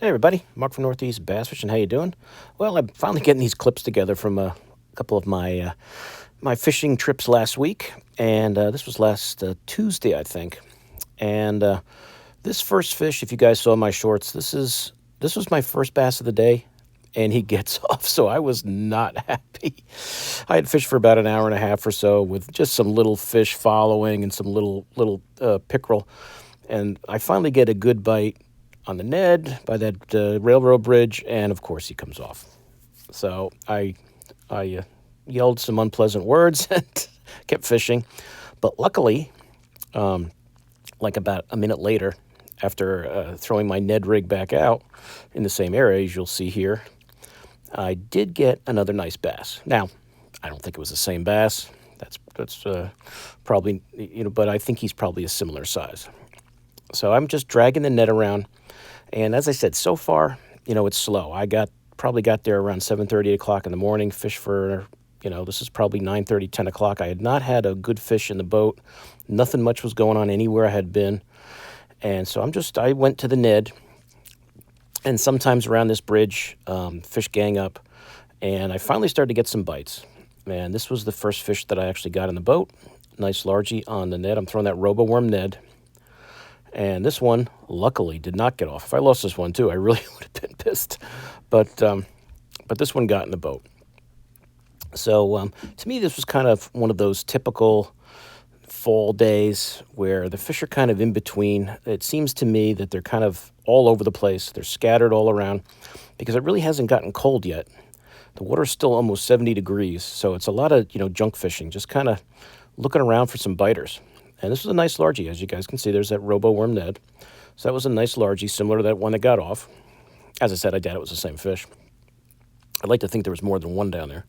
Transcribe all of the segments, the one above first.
Hey everybody, Mark from Northeast Bass Fishing. How you doing? Well, I'm finally getting these clips together from a couple of my fishing trips last week, and this was last Tuesday, I think. And this first fish, if you guys saw my shorts, this was my first bass of the day, and he gets off. So I was not happy. I had fished for about an hour and a half or so with just some little fish following and some little pickerel, and I finally get a good bite on the Ned by that railroad bridge, and of course he comes off. So I yelled some unpleasant words and kept fishing, but luckily, like about a minute later, after throwing my Ned rig back out in the same area, as you'll see here, I did get another nice bass. Now, I don't think it was the same bass. That's probably, but I think he's probably a similar size. So I'm just dragging the net around. And as I said, so far, it's slow. Probably got there around 7:30, 8 o'clock in the morning, fish for, this is probably 9:30, 10 o'clock. I had not had a good fish in the boat. Nothing much was going on anywhere I had been. And so I went to the Ned, and sometimes around this bridge, fish gang up, and I finally started to get some bites. And this was the first fish that I actually got in the boat. Nice largie on the Ned. I'm throwing that robo-worm Ned. And this one, luckily, did not get off. If I lost this one, too, I really would have been pissed. But this one got in the boat. So to me, this was kind of one of those typical fall days where the fish are kind of in between. It seems to me that they're kind of all over the place. They're scattered all around because it really hasn't gotten cold yet. The water's still almost 70 degrees, so it's a lot of, junk fishing, just kind of looking around for some biters. And this was a nice largie. As you guys can see, there's that robo-worm Ned. So that was a nice largie, similar to that one that got off. As I said, I doubt it was the same fish. I'd like to think there was more than one down there.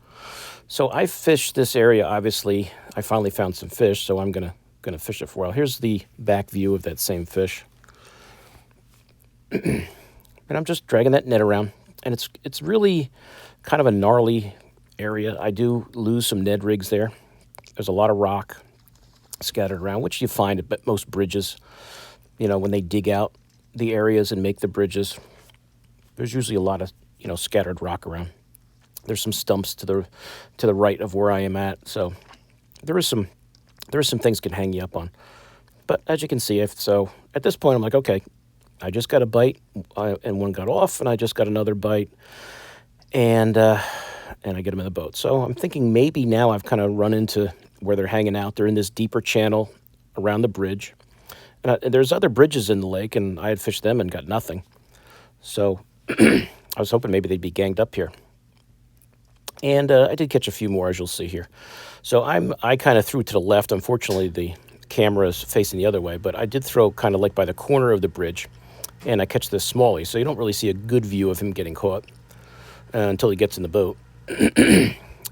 So I fished this area, obviously. I finally found some fish, so I'm gonna fish it for a while. Here's the back view of that same fish. And I'm just dragging that net around. And it's really kind of a gnarly area. I do lose some Ned rigs there. There's a lot of rock scattered around, which you find at most bridges. When they dig out the areas and make the bridges, there's usually a lot of scattered rock around. There's some stumps to the right of where I am at, so there is some things can hang you up on. But as you can see, at this point I'm like, okay, I just got a bite, and one got off, and I just got another bite, and I get them in the boat. So I'm thinking maybe now I've kind of run into where they're hanging out. They're in this deeper channel around the bridge. And there's other bridges in the lake, and I had fished them and got nothing. So I was hoping maybe they'd be ganged up here. And I did catch a few more, as you'll see here. So I kind of threw to the left. Unfortunately, the camera is facing the other way, but I did throw kind of like by the corner of the bridge, and I catch this smallie. So you don't really see a good view of him getting caught until he gets in the boat.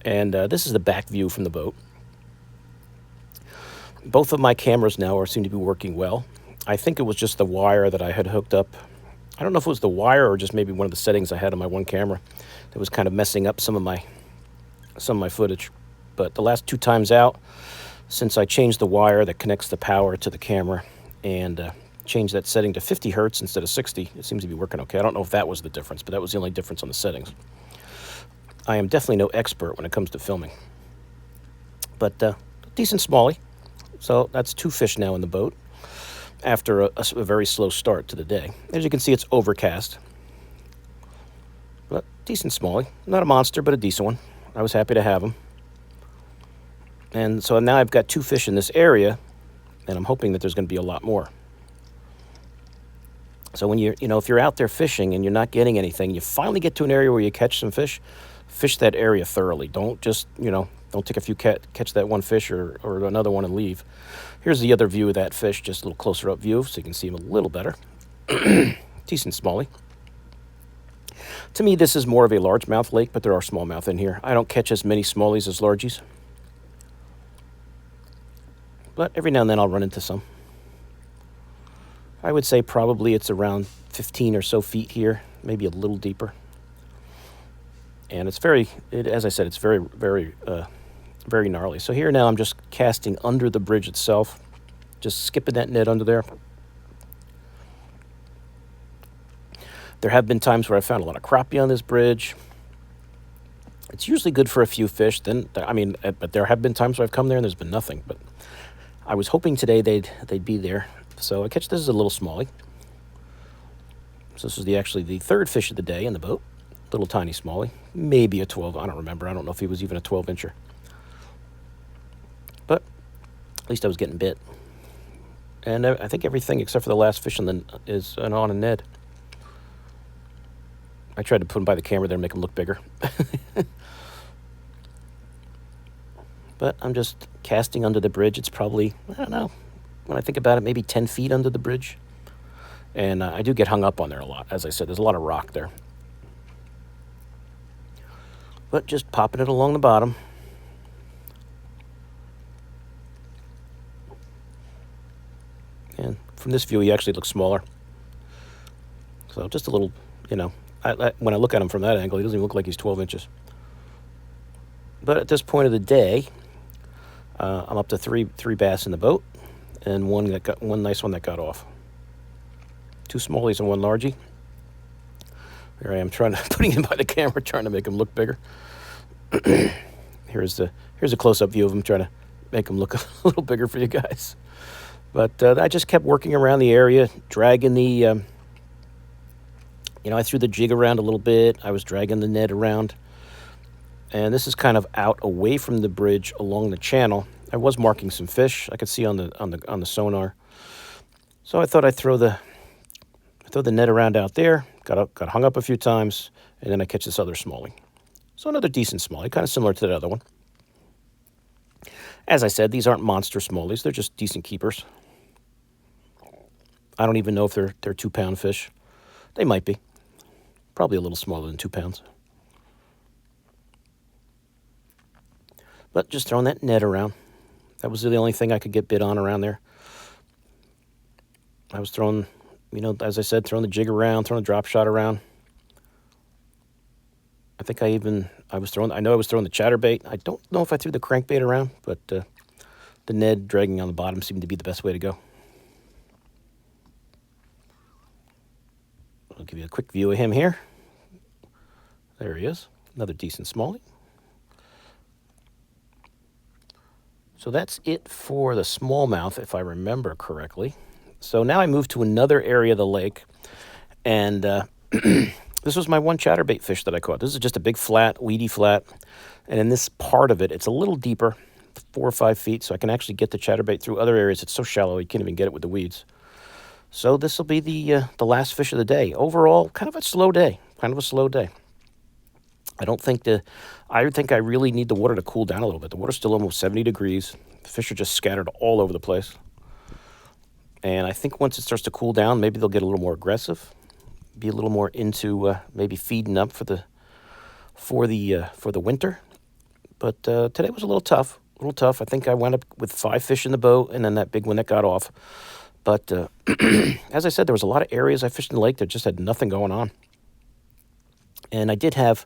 And this is the back view from the boat. Both of my cameras now seem to be working well. I think it was just the wire that I had hooked up. I don't know if it was the wire or just maybe one of the settings I had on my one camera that was kind of messing up some of my footage. But the last two times out, since I changed the wire that connects the power to the camera and changed that setting to 50 hertz instead of 60, it seems to be working okay. I don't know if that was the difference, but that was the only difference on the settings. I am definitely no expert when it comes to filming. But decent smallie. So that's two fish now in the boat after a very slow start to the day. As you can see, it's overcast. But decent smallie. Not a monster, but a decent one. I was happy to have him. And so now I've got two fish in this area, and I'm hoping that there's going to be a lot more. So when if you're out there fishing and you're not getting anything, you finally get to an area where you catch some fish, fish that area thoroughly. Don't just, don't take a few catch that one fish or another one and leave. Here's the other view of that fish, just a little closer up view so you can see him a little better. Decent smallie. To me, this is more of a largemouth lake, but there are smallmouth in here. I don't catch as many smallies as largies, but every now and then I'll run into some. I would say probably it's around 15 or so feet here, maybe a little deeper. And it's as I said, it's very, very, very gnarly. So here now I'm just casting under the bridge itself, just skipping that net under there. There have been times where I found a lot of crappie on this bridge. It's usually good for a few fish. But there have been times where I've come there and there's been nothing. But I was hoping today they'd be there. So this is a little smallie. So this is actually the third fish of the day in the boat. Little tiny smallie, maybe a 12. I don't remember. I don't know if he was even a 12-incher. But at least I was getting bit. And I think everything except for the last fish is on a Ned. I tried to put him by the camera there and make him look bigger. But I'm just casting under the bridge. It's probably, I don't know, when I think about it, maybe 10 feet under the bridge. And I do get hung up on there a lot. As I said, there's a lot of rock there. But just popping it along the bottom. And from this view, he actually looks smaller. So just a little, when I look at him from that angle, he doesn't even look like he's 12 inches. But at this point of the day, I'm up to three bass in the boat, and one nice one that got off. 2 smallies and 1 largie. Here I am putting him by the camera, trying to make him look bigger. Here's a close-up view of him, trying to make him look a little bigger for you guys. But I just kept working around the area, dragging the, I threw the jig around a little bit. I was dragging the Ned around. And this is kind of out away from the bridge along the channel. I was marking some fish I could see on the sonar. So I thought I'd throw the net around out there. Got hung up a few times, and then I catch this other smallie. So another decent smallie, kind of similar to that other one. As I said, these aren't monster smallies. They're just decent keepers. I don't even know if they're 2-pound fish. They might be. Probably a little smaller than 2 pounds. But just throwing that net around. That was the only thing I could get bit on around there. I was throwing, as I said, throwing the jig around, throwing the drop shot around. I know I was throwing the chatterbait. I don't know if I threw the crankbait around, but the Ned dragging on the bottom seemed to be the best way to go. I'll give you a quick view of him here. There he is. Another decent smallie. So that's it for the smallmouth, if I remember correctly. So now I move to another area of the lake, and this was my one chatterbait fish that I caught. This is just a big flat, weedy flat, and in this part of it, it's a little deeper, 4 or 5 feet, so I can actually get the chatterbait through other areas. It's so shallow, you can't even get it with the weeds. So this will be the last fish of the day. Overall, kind of a slow day. I think I really need the water to cool down a little bit. The water's still almost 70 degrees. The fish are just scattered all over the place. And I think once it starts to cool down, maybe they'll get a little more aggressive, be a little more into maybe feeding up for the winter. But today was a little tough. I think I wound up with 5 fish in the boat, and then that big one that got off. But as I said, there was a lot of areas I fished in the lake that just had nothing going on. And I did have,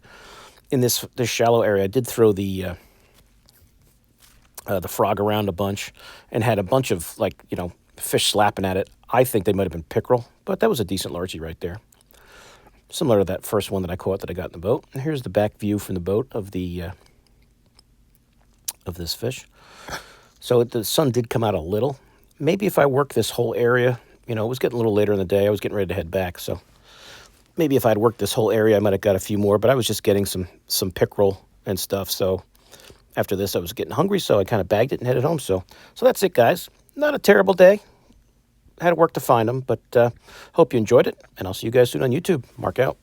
in this shallow area, I did throw the frog around a bunch and had a bunch of, fish slapping at it. I think they might have been pickerel, but that was a decent largie right there. Similar to that first one that I caught that I got in the boat. And here's the back view from the boat of this fish. So the sun did come out a little. Maybe if I work this whole area, it was getting a little later in the day. I was getting ready to head back, so maybe if I'd worked this whole area, I might have got a few more, but I was just getting some pickerel and stuff. So after this, I was getting hungry, so I kind of bagged it and headed home. So that's it, guys. Not a terrible day. Had to work to find them, but hope you enjoyed it, and I'll see you guys soon on YouTube. Mark out.